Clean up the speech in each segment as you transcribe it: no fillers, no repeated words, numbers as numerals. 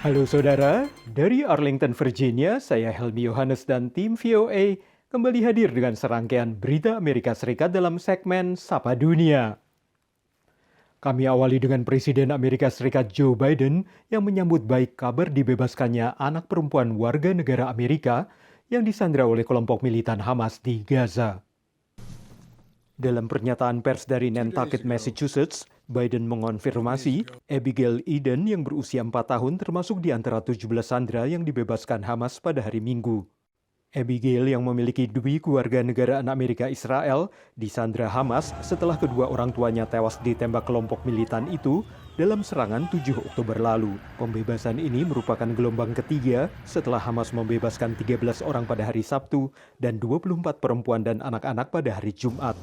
Halo saudara, dari Arlington, Virginia, saya Helmi Yohanes dan tim VOA kembali hadir dengan serangkaian berita Amerika Serikat dalam segmen Sapa Dunia. Kami awali dengan Presiden Amerika Serikat Joe Biden yang menyambut baik kabar dibebaskannya anak perempuan warga negara Amerika yang disandra oleh kelompok militan Hamas di Gaza. Dalam pernyataan pers dari Nantucket, Massachusetts, Biden mengonfirmasi Abigail Eden yang berusia 4 tahun termasuk di antara 17 sandera yang dibebaskan Hamas pada hari Minggu. Abigail yang memiliki dua keluarga negaraan Amerika Israel disandra Hamas setelah kedua orang tuanya tewas ditembak kelompok militan itu dalam serangan 7 Oktober lalu. Pembebasan ini merupakan gelombang ketiga setelah Hamas membebaskan 13 orang pada hari Sabtu dan 24 perempuan dan anak-anak pada hari Jumat.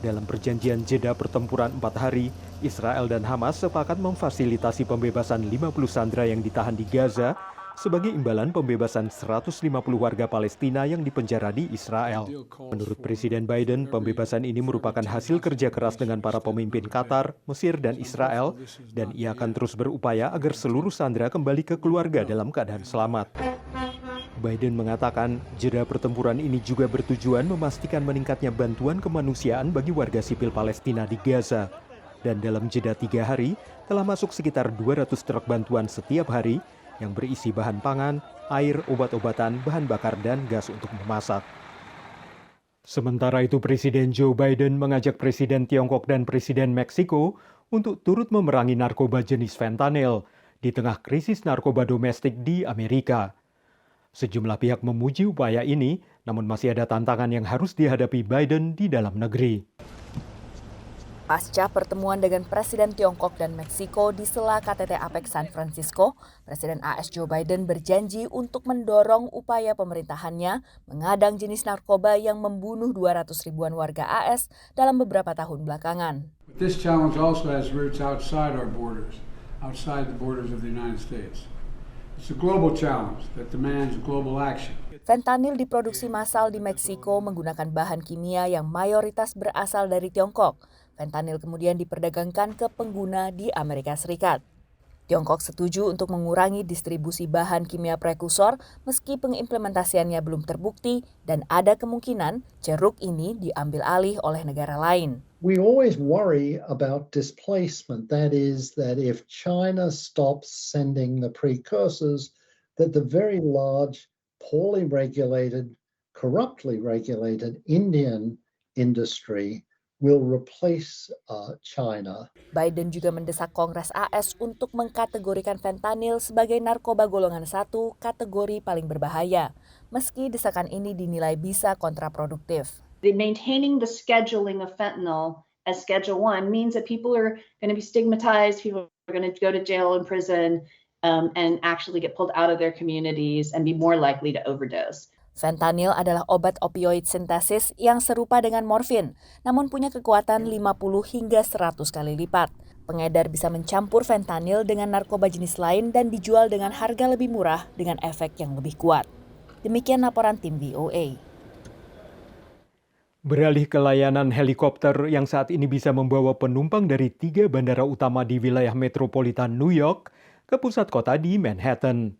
Dalam perjanjian jeda pertempuran 4 hari, Israel dan Hamas sepakat memfasilitasi pembebasan 50 sandera yang ditahan di Gaza sebagai imbalan pembebasan 150 warga Palestina yang dipenjara di Israel. Menurut Presiden Biden, pembebasan ini merupakan hasil kerja keras dengan para pemimpin Qatar, Mesir, dan Israel, dan ia akan terus berupaya agar seluruh sandera kembali ke keluarga dalam keadaan selamat. Biden mengatakan jeda pertempuran ini juga bertujuan memastikan meningkatnya bantuan kemanusiaan bagi warga sipil Palestina di Gaza. Dan dalam jeda 3 hari, telah masuk sekitar 200 truk bantuan setiap hari yang berisi bahan pangan, air, obat-obatan, bahan bakar, dan gas untuk memasak. Sementara itu, Presiden Joe Biden mengajak Presiden Tiongkok dan Presiden Meksiko untuk turut memerangi narkoba jenis fentanyl di tengah krisis narkoba domestik di Amerika. Sejumlah pihak memuji upaya ini, namun masih ada tantangan yang harus dihadapi Biden di dalam negeri. Pasca pertemuan dengan Presiden Tiongkok dan Meksiko di sela KTT APEC San Francisco, Presiden AS Joe Biden berjanji untuk mendorong upaya pemerintahannya mengadang jenis narkoba yang membunuh 200 ribuan warga AS dalam beberapa tahun belakangan. This challenge also has roots outside our borders, outside the borders of the United States. It's a global challenge that demands global action. Fentanyl diproduksi massal di Meksiko menggunakan bahan kimia yang mayoritas berasal dari Tiongkok. Fentanyl kemudian diperdagangkan ke pengguna di Amerika Serikat. Tiongkok setuju untuk mengurangi distribusi bahan kimia prekursor meski pengimplementasiannya belum terbukti dan ada kemungkinan ceruk ini diambil alih oleh negara lain. We always worry about displacement. That is, that if China stops sending the precursors, that the very large, poorly regulated, corruptly regulated Indian industry will replace China. Biden juga mendesak Kongres AS untuk mengkategorikan fentanyl sebagai narkoba golongan 1 kategori paling berbahaya, meski desakan ini dinilai bisa kontraproduktif. Maintaining the scheduling of fentanyl as Schedule 1 means that people are going to be stigmatized, people are going to go to jail and prison, and actually get pulled out of their communities and be more likely to overdose. Fentanyl adalah obat opioid sintesis yang serupa dengan morfin, namun punya kekuatan 50 hingga 100 kali lipat. Pengedar bisa mencampur fentanyl dengan narkoba jenis lain dan dijual dengan harga lebih murah dengan efek yang lebih kuat. Demikian laporan tim VOA. Beralih ke layanan helikopter yang saat ini bisa membawa penumpang dari 3 bandara utama di wilayah metropolitan New York ke pusat kota di Manhattan.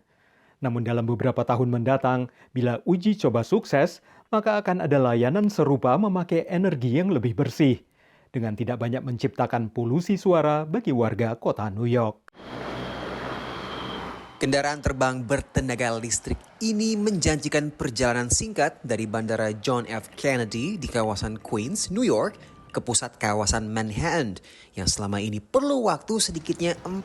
Namun dalam beberapa tahun mendatang, bila uji coba sukses, maka akan ada layanan serupa memakai energi yang lebih bersih, dengan tidak banyak menciptakan polusi suara bagi warga kota New York. Kendaraan terbang bertenaga listrik ini menjanjikan perjalanan singkat dari Bandara John F. Kennedy di kawasan Queens, New York, ke pusat kawasan Manhattan yang selama ini perlu waktu sedikitnya 40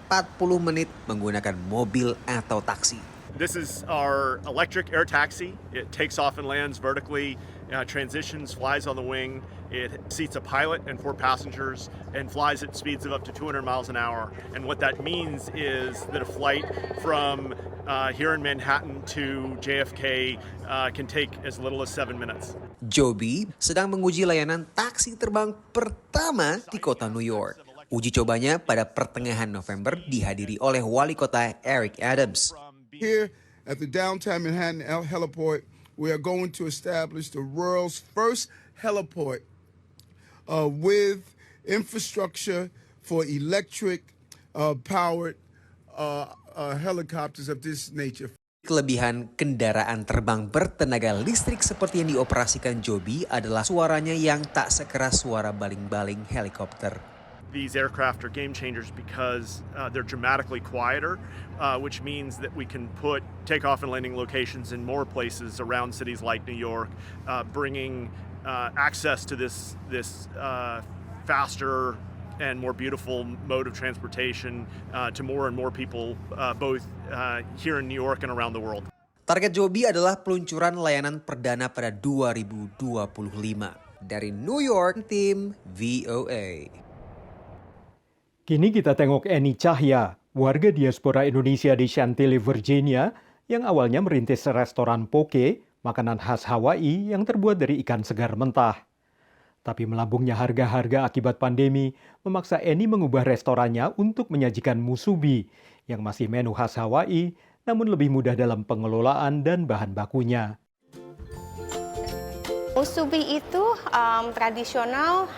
menit menggunakan mobil atau taksi. This is our electric air taxi. It takes off and lands vertically, transitions, flies on the wing. It seats a pilot and 4 passengers and flies at speeds of up to 200 miles an hour. And what that means is that a flight from here in Manhattan to JFK can take as little as 7 minutes. Joby sedang menguji layanan taksi terbang pertama di kota New York. Uji cobanya pada pertengahan November dihadiri oleh Wali Kota Eric Adams. Here at the downtown Manhattan heliport, we are going to establish the world's first heliport with infrastructure for electric powered helicopters of this nature. Kelebihan kendaraan terbang bertenaga listrik seperti yang dioperasikan Joby adalah suaranya yang tak sekeras suara baling-baling helikopter. These aircraft are game changers because they're dramatically quieter, which means that we can put takeoff and landing locations in more places around cities like New York, bringing access to this faster and more beautiful mode of transportation to more and more people, both here in New York and around the world. Target Joby adalah peluncuran layanan perdana pada 2025. Dari New York, tim VOA. Kini kita tengok Eni Cahya, warga diaspora Indonesia di Chantilly, Virginia, yang awalnya merintis restoran poke, makanan khas Hawaii yang terbuat dari ikan segar mentah. Tapi melambungnya harga-harga akibat pandemi memaksa Eni mengubah restorannya untuk menyajikan musubi, yang masih menu khas Hawaii, namun lebih mudah dalam pengelolaan dan bahan bakunya. Musubi itu tradisional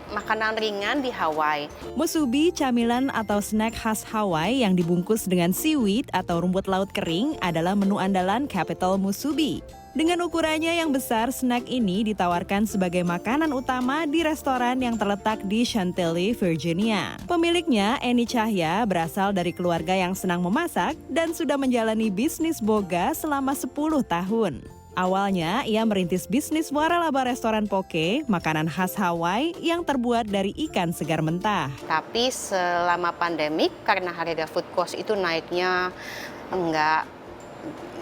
makanan ringan di Hawaii. Musubi, camilan atau snack khas Hawaii yang dibungkus dengan seaweed atau rumput laut kering adalah menu andalan Capital Musubi. Dengan ukurannya yang besar, snack ini ditawarkan sebagai makanan utama di restoran yang terletak di Chantilly, Virginia. Pemiliknya, Eni Cahya, berasal dari keluarga yang senang memasak dan sudah menjalani bisnis boga selama 10 tahun. Awalnya, ia merintis bisnis waralaba restoran poke, makanan khas Hawaii yang terbuat dari ikan segar mentah. Tapi selama pandemik, karena harga food cost itu naiknya enggak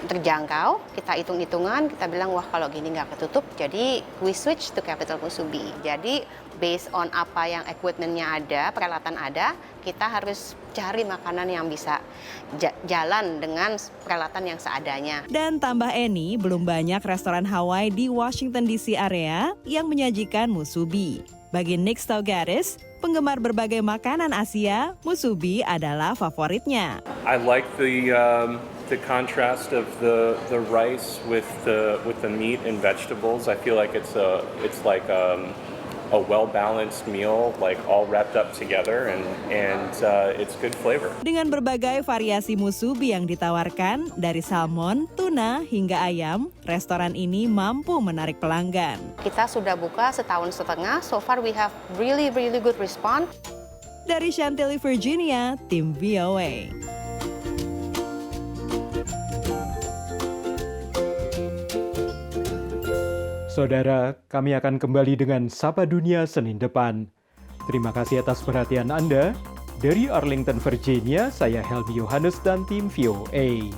terjangkau, kita hitung-hitungan, kita bilang wah kalau gini nggak ketutup, jadi we switch to Capital Musubi. Jadi based on apa yang equipment-nya ada, peralatan ada, kita harus cari makanan yang bisa jalan dengan peralatan yang seadanya. Dan tambah Eni, belum banyak restoran Hawaii di Washington DC area yang menyajikan musubi. Bagi Nick Staugaris, penggemar berbagai makanan Asia, musubi adalah favoritnya. I like the contrast of the rice with the meat and vegetables. I feel like it's like a well-balanced meal, like all wrapped up together, and it's good flavor. Dengan berbagai variasi musubi yang ditawarkan, dari salmon, tuna, hingga ayam, restoran ini mampu menarik pelanggan. Kita sudah buka setahun setengah, so far we have really good response. Dari Chantilly, Virginia, tim VOA. Saudara, kami akan kembali dengan Sapa Dunia Senin depan. Terima kasih atas perhatian Anda. Dari Arlington, Virginia, saya Helmi Yohanes dan tim VOA.